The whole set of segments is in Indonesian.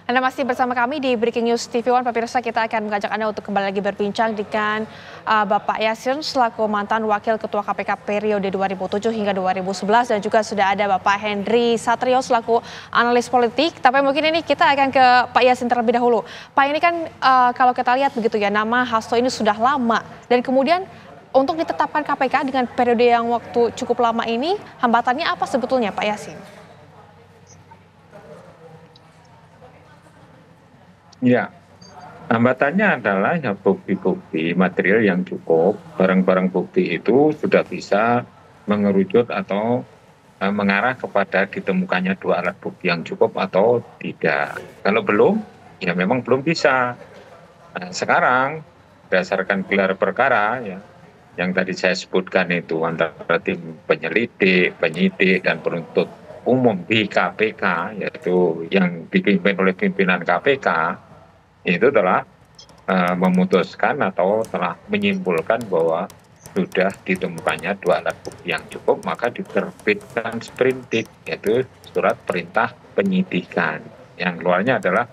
Anda masih bersama kami di Breaking News TV One. Pemirsa, kita akan mengajak Anda untuk kembali lagi berbincang dengan Bapak Yasin selaku mantan Wakil Ketua KPK periode 2007 hingga 2011, dan juga sudah ada Bapak Henry Satrio selaku analis politik. Tapi mungkin ini kita akan ke Pak Yasin terlebih dahulu. Pak, ini kan kalau kita lihat begitu ya, nama Hasto ini sudah lama, dan kemudian untuk ditetapkan KPK dengan periode yang waktu cukup lama ini, hambatannya apa sebetulnya Pak Yasin? Ya, hambatannya adalah ya bukti-bukti material yang cukup, barang-barang bukti itu sudah bisa mengerucut atau mengarah kepada ditemukannya dua alat bukti yang cukup atau tidak. Kalau belum, ya memang belum bisa. Nah, sekarang berdasarkan gelar perkara ya, yang tadi saya sebutkan itu antara tim penyelidik, penyidik, dan penuntut umum di KPK, yaitu yang dipimpin oleh pimpinan KPK, itu telah memutuskan atau telah menyimpulkan bahwa sudah ditemukannya dua alat bukti yang cukup, maka diterbitkan sprindik, yaitu surat perintah penyidikan. Yang keluarnya adalah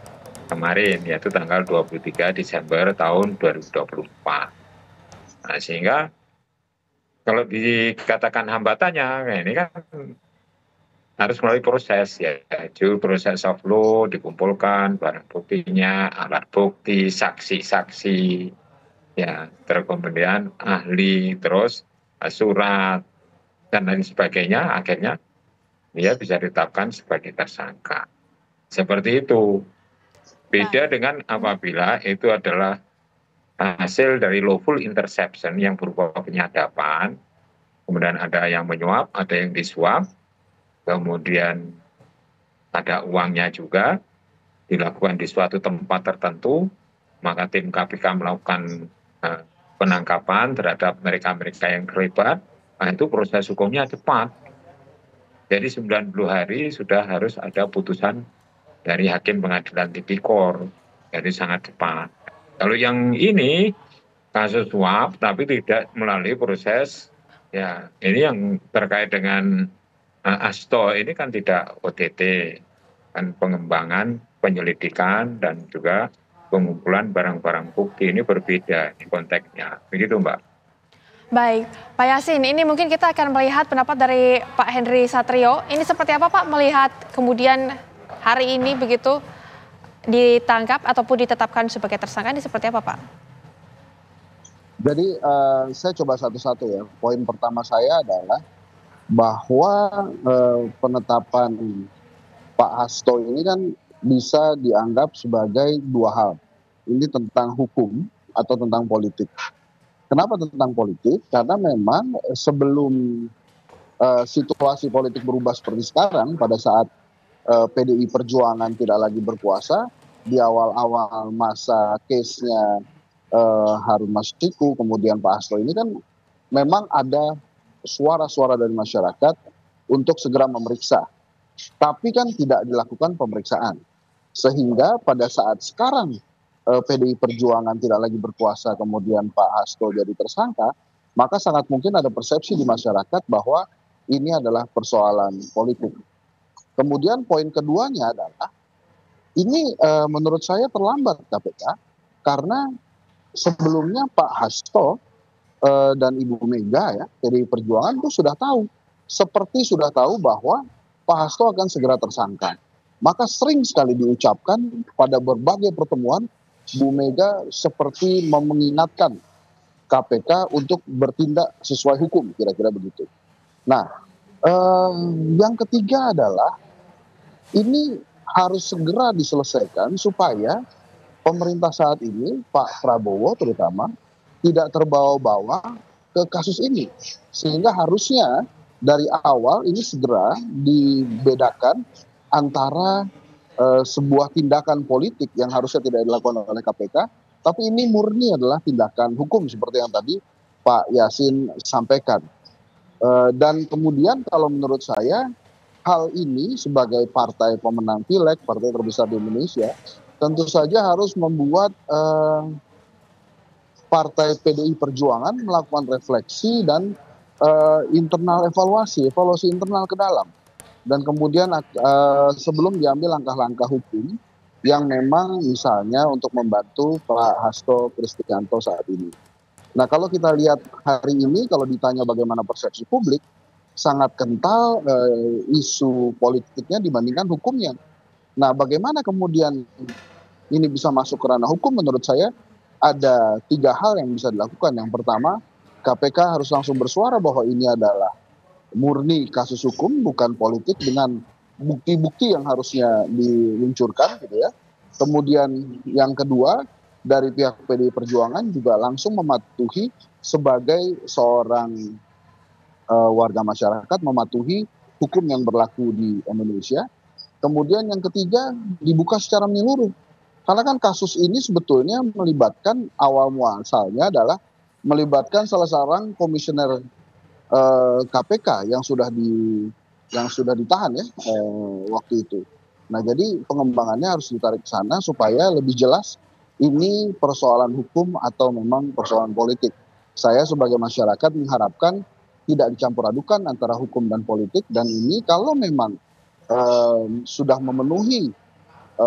kemarin, yaitu tanggal 23 Desember tahun 2024. Nah, sehingga kalau dikatakan hambatannya, ini kan harus melalui proses, yaitu proses of law, dikumpulkan barang buktinya, alat bukti, saksi-saksi, ya, terus kemudian ahli, terus surat, dan lain sebagainya. Akhirnya dia bisa ditetapkan sebagai tersangka. Seperti itu. Beda dengan apabila itu adalah hasil dari lawful interception yang berupa penyadapan, kemudian ada yang menyuap, ada yang disuap, kemudian ada uangnya juga, dilakukan di suatu tempat tertentu, maka tim KPK melakukan penangkapan terhadap mereka-mereka yang terlibat. Nah, itu proses hukumnya cepat. Jadi 90 hari sudah harus ada putusan dari hakim pengadilan tipikor. Jadi sangat cepat. Kalau yang ini kasus suap tapi tidak melalui proses, ya ini yang terkait dengan Hasto ini kan tidak OTT, kan pengembangan, penyelidikan, dan juga pengumpulan barang-barang bukti. Ini berbeda di konteksnya, begitu Mbak. Baik, Pak Yasin, ini mungkin kita akan melihat pendapat dari Pak Henry Satrio. Ini seperti apa Pak melihat kemudian hari ini begitu ditangkap ataupun ditetapkan sebagai tersangka, ini seperti apa Pak? Jadi saya coba satu-satu ya. Poin pertama saya adalah bahwa penetapan Pak Hasto ini kan bisa dianggap sebagai dua hal. Ini tentang hukum atau tentang politik. Kenapa tentang politik? Karena memang sebelum situasi politik berubah seperti sekarang, pada saat PDI Perjuangan tidak lagi berkuasa, di awal-awal masa case-nya Harun Masiku, kemudian Pak Hasto ini kan memang ada suara-suara dari masyarakat untuk segera memeriksa. Tapi kan tidak dilakukan pemeriksaan. Sehingga pada saat sekarang PDI Perjuangan tidak lagi berkuasa, kemudian Pak Hasto jadi tersangka, maka sangat mungkin ada persepsi di masyarakat bahwa ini adalah persoalan politik. Kemudian poin keduanya adalah, ini menurut saya terlambat KPK, karena sebelumnya Pak Hasto dan Ibu Mega ya, PDI Perjuangan itu sudah tahu. Seperti sudah tahu bahwa Pak Hasto akan segera tersangka. Maka sering sekali diucapkan pada berbagai pertemuan, Bu Mega seperti mengingatkan KPK untuk bertindak sesuai hukum, kira-kira begitu. Nah, yang ketiga adalah ini harus segera diselesaikan supaya pemerintah saat ini, Pak Prabowo terutama, tidak terbawa-bawa ke kasus ini. Sehingga harusnya dari awal ini segera dibedakan antara sebuah tindakan politik yang harusnya tidak dilakukan oleh KPK, tapi ini murni adalah tindakan hukum seperti yang tadi Pak Yasin sampaikan. Dan kemudian kalau menurut saya, hal ini sebagai partai pemenang pileg, partai terbesar di Indonesia, tentu saja harus membuat Partai PDI Perjuangan melakukan refleksi dan internal evaluasi internal ke dalam. Dan kemudian sebelum diambil langkah-langkah hukum, yang memang misalnya untuk membantu Pak Hasto Kristianto saat ini. Nah, kalau kita lihat hari ini, kalau ditanya bagaimana persepsi publik, sangat kental isu politiknya dibandingkan hukumnya. Nah, bagaimana kemudian ini bisa masuk ke ranah hukum? Menurut saya ada 3 hal yang bisa dilakukan. Yang pertama, KPK harus langsung bersuara bahwa ini adalah murni kasus hukum, bukan politik, dengan bukti-bukti yang harusnya diluncurkan, gitu ya. Kemudian yang kedua, dari pihak PDI Perjuangan juga langsung mematuhi sebagai seorang warga masyarakat, mematuhi hukum yang berlaku di Indonesia. Kemudian yang ketiga, dibuka secara menyeluruh. Karena kan kasus ini sebetulnya melibatkan, awal muasalnya adalah melibatkan salah seorang komisioner KPK yang sudah ditahan ya waktu itu. Nah, jadi pengembangannya harus ditarik ke sana supaya lebih jelas ini persoalan hukum atau memang persoalan politik. Saya sebagai masyarakat mengharapkan tidak dicampur adukan antara hukum dan politik, dan ini kalau memang sudah memenuhi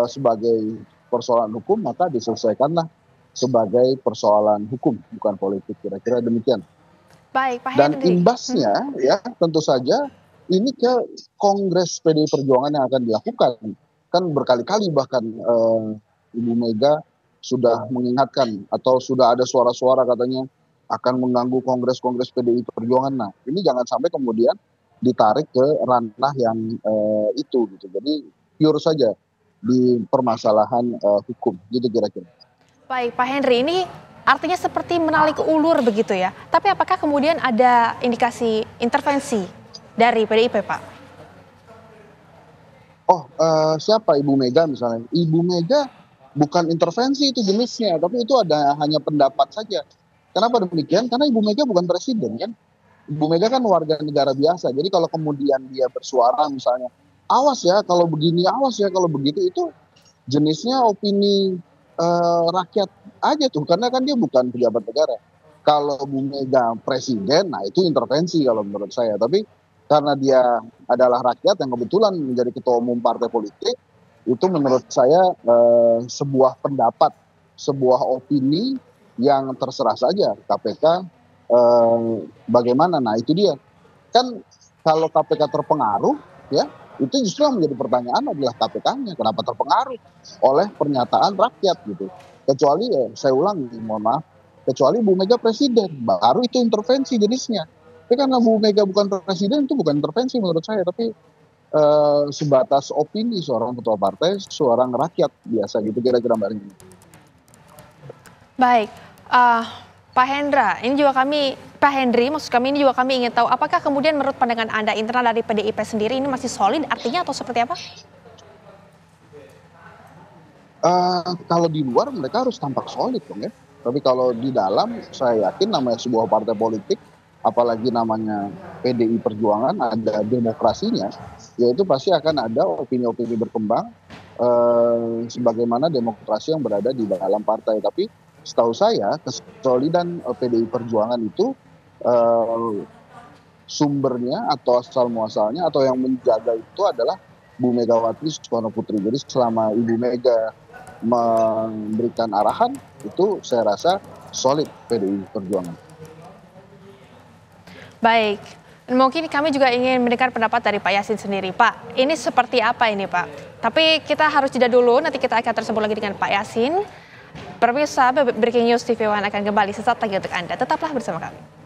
sebagai persoalan hukum, maka diselesaikanlah sebagai persoalan hukum, bukan politik. Kira-kira demikian. Baik, Pak Dan Henry. imbasnya ya tentu saja ini ke Kongres PDI Perjuangan yang akan dilakukan. Kan berkali-kali bahkan Ibu Mega sudah mengingatkan atau sudah ada suara-suara katanya akan mengganggu kongres-kongres PDI Perjuangan. Nah, ini jangan sampai kemudian ditarik ke ranah yang itu gitu. Jadi pure saja di permasalahan hukum, gitu kira-kira. Baik, Pak Henry, ini artinya seperti menarik ulur begitu ya. Tapi apakah kemudian ada indikasi intervensi dari PDIP, Pak? Oh, siapa Ibu Mega misalnya? Ibu Mega bukan intervensi itu jenisnya, tapi itu hanya pendapat saja. Kenapa demikian? Karena Ibu Mega bukan presiden kan. Ibu Mega kan warga negara biasa. Jadi kalau kemudian dia bersuara misalnya, awas ya kalau begini, awas ya kalau begitu, itu jenisnya opini rakyat aja tuh. Karena kan dia bukan pejabat negara. Kalau Bu Mega presiden, nah itu intervensi kalau menurut saya. Tapi karena dia adalah rakyat yang kebetulan menjadi ketua umum partai politik, itu menurut saya sebuah pendapat, sebuah opini yang terserah saja KPK bagaimana. Nah itu dia kan, kalau KPK terpengaruh ya, itu justru yang menjadi pertanyaan adalah KPK-nya kenapa terpengaruh oleh pernyataan rakyat gitu. Kecuali saya ulangi, mohon maaf, kecuali Bu Mega presiden, baru itu intervensi jenisnya. Tapi karena Bu Mega bukan presiden, itu bukan intervensi menurut saya, tapi sebatas opini seorang ketua partai, seorang rakyat biasa gitu kira-kira Mbak Rini. Baik, Pak Hendra, ini juga Pak Henry, maksud kami ini juga kami ingin tahu apakah kemudian menurut pandangan Anda internal dari PDIP sendiri ini masih solid artinya atau seperti apa? Kalau di luar mereka harus tampak solid dong ya. Tapi kalau di dalam saya yakin namanya sebuah partai politik, apalagi namanya PDI Perjuangan, ada demokrasinya, yaitu pasti akan ada opini-opini berkembang sebagaimana demokrasi yang berada di dalam partai. Tapi setahu saya kesolidan PDI Perjuangan itu sumbernya atau asal muasalnya atau yang menjaga itu adalah Bu Megawati Soekarno Putri. Jadi selama Ibu Mega memberikan arahan, itu saya rasa solid PDI Perjuangan. Baik, mungkin kami juga ingin mendengar pendapat dari Pak Yasin sendiri. Pak, ini seperti apa ini Pak? Tapi kita harus jeda dulu, nanti kita akan tersambung lagi dengan Pak Yasin. Pemirsa, Breaking News TV One akan kembali sesaat lagi untuk Anda. Tetaplah bersama kami.